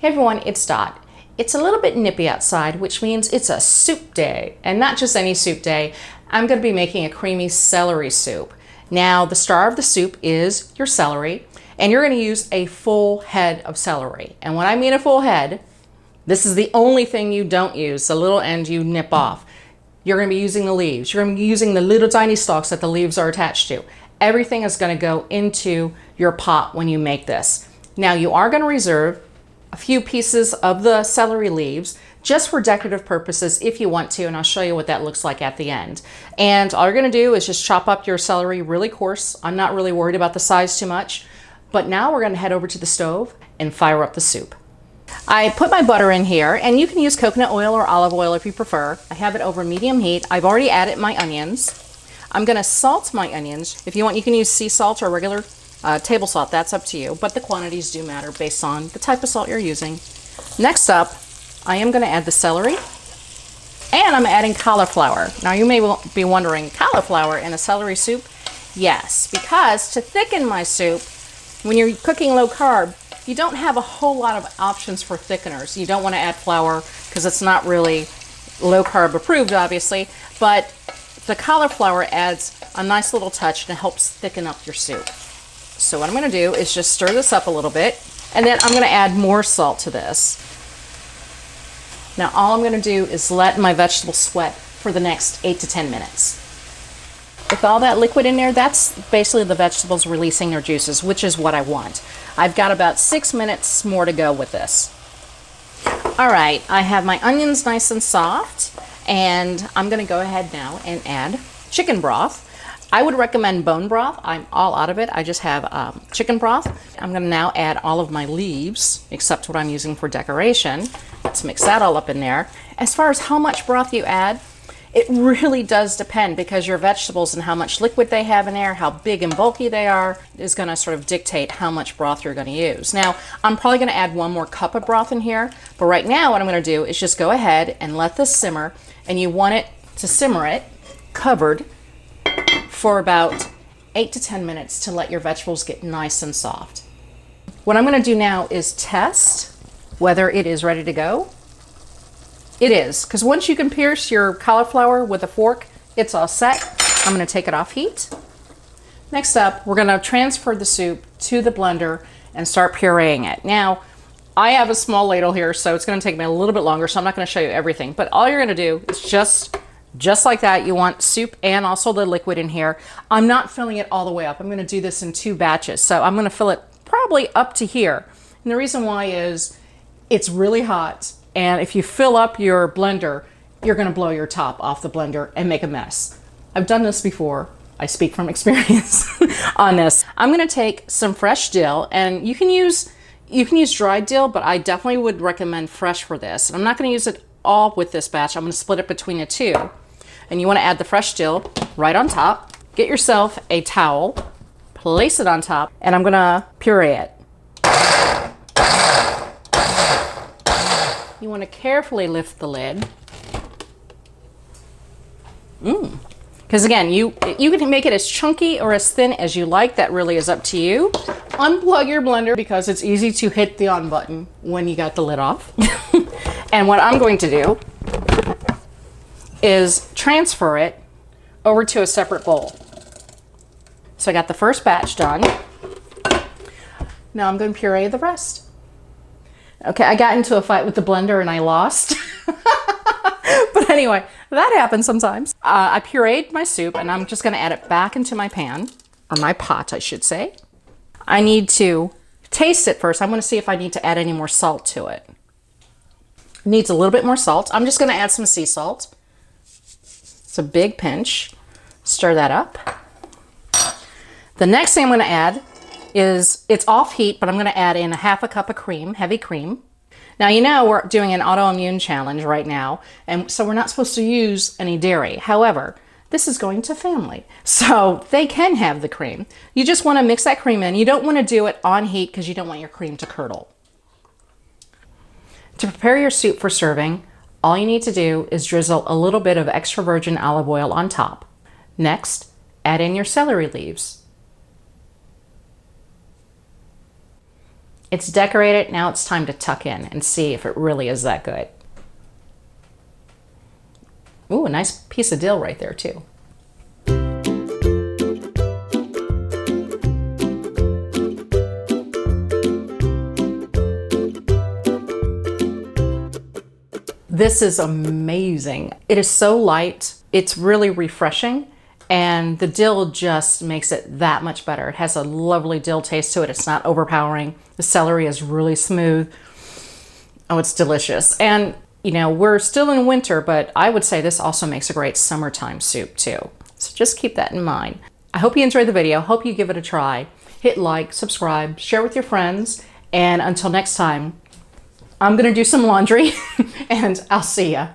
Hey everyone, it's Dot. It's a little bit nippy outside, which means it's a soup day, and not just any soup day. I'm going to be making a creamy celery soup. Now, the star of the soup is your celery, and you're going to use a full head of celery. And when I mean a full head, this is the only thing you don't use, the little end you nip off. You're going to be using the leaves. You're going to be using the little tiny stalks that the leaves are attached to. Everything is going to go into your pot when you make this. Now, you are going to reserve a few pieces of the celery leaves just for decorative purposes if you want to, and I'll show you what that looks like at the end. And all you're going to do is just chop up your celery really coarse. I'm not really worried about the size too much. But now we're going to head over to the stove and fire up the soup. I put my butter in here, and you can use coconut oil or olive oil if you prefer. I have it over medium heat. I've already added my onions. I'm going to salt my onions. If you want, you can use sea salt or regular table salt. That's up to you, but the quantities do matter based on the type of salt you're using. Next up, I am going to add the celery, and I'm adding cauliflower. Now you may be wondering, cauliflower in a celery soup? Yes, because to thicken my soup, when you're cooking low carb, you don't have a whole lot of options for thickeners. You don't want to add flour because it's not really low carb approved, obviously, but the cauliflower adds a nice little touch and it helps thicken up your soup. So what I'm going to do is just stir this up a little bit, and then I'm going to add more salt to this. Now all I'm going to do is let my vegetables sweat for the next 8 to 10 minutes. With all that liquid in there, that's basically the vegetables releasing their juices, which is what I want. I've got about 6 minutes more to go with this. All right, I have my onions nice and soft, and I'm going to go ahead now and add chicken broth. I would recommend bone broth. I'm all out of it. I just have chicken broth. I'm going to now add all of my leaves, except what I'm using for decoration. Let's mix that all up in there. As far as how much broth you add, it really does depend, because your vegetables and how much liquid they have in there, how big and bulky they are, is going to sort of dictate how much broth you're going to use. Now, I'm probably going to add 1 more cup of broth in here, but right now what I'm going to do is just go ahead and let this simmer, and you want it to simmer it covered for about 8 to 10 minutes to let your vegetables get nice and soft. What I'm going to do now is test whether it is ready to go. It is, because once you can pierce your cauliflower with a fork, it's all set. I'm going to take it off heat. Next up, we're going to transfer the soup to the blender and start pureeing it. Now, I have a small ladle here, so it's going to take me a little bit longer, so I'm not going to show you everything. But all you're going to do is just like that. You want soup and also the liquid in here. I'm not filling it all the way up. I'm going to do this in 2 batches, so I'm going to fill it probably up to here. And the reason why is it's really hot. And if you fill up your blender, you're going to blow your top off the blender and make a mess. I've done this before. I speak from experience on this. I'm going to take some fresh dill, and you can use dried dill, but I definitely would recommend fresh for this. And I'm not going to use it all with this batch. I'm going to split it between the 2. And you want to add the fresh dill right on top. Get yourself a towel, place it on top, and I'm going to puree it. You want to carefully lift the lid. Because again, you can make it as chunky or as thin as you like. That really is up to you. Unplug your blender, because it's easy to hit the on button when you got the lid off. And what I'm going to do is transfer it over to a separate bowl. So I got the first batch done. Now I'm going to puree the rest. Okay, I got into a fight with the blender and I lost. But anyway, that happens sometimes. I pureed my soup, and I'm just going to add it back into my pan, or my pot, I should say. I need to taste it first. I want to see if I need to add any more salt to it. It needs a little bit more salt. I'm just going to add some sea salt. It's a big pinch. Stir that up. The next thing I'm going to add is, it's off heat, but I'm going to add in 1/2 cup of cream, heavy cream. Now, you know we're doing an autoimmune challenge right now, and so we're not supposed to use any dairy. However, this is going to family, so they can have the cream. You just want to mix that cream in. You don't want to do it on heat because you don't want your cream to curdle. To prepare your soup for serving, all you need to do is drizzle a little bit of extra virgin olive oil on top. Next, add in your celery leaves. It's decorated. Now it's time to tuck in and see if it really is that good. Ooh, a nice piece of dill right there too. This is amazing. It is so light. It's really refreshing. And the dill just makes it that much better. It has a lovely dill taste to it. It's not overpowering. The celery is really smooth. Oh, it's delicious. And you know, we're still in winter, but I would say this also makes a great summertime soup too. So just keep that in mind. I hope you enjoyed the video. Hope you give it a try. Hit like, subscribe, share with your friends. And until next time, I'm gonna do some laundry and I'll see ya.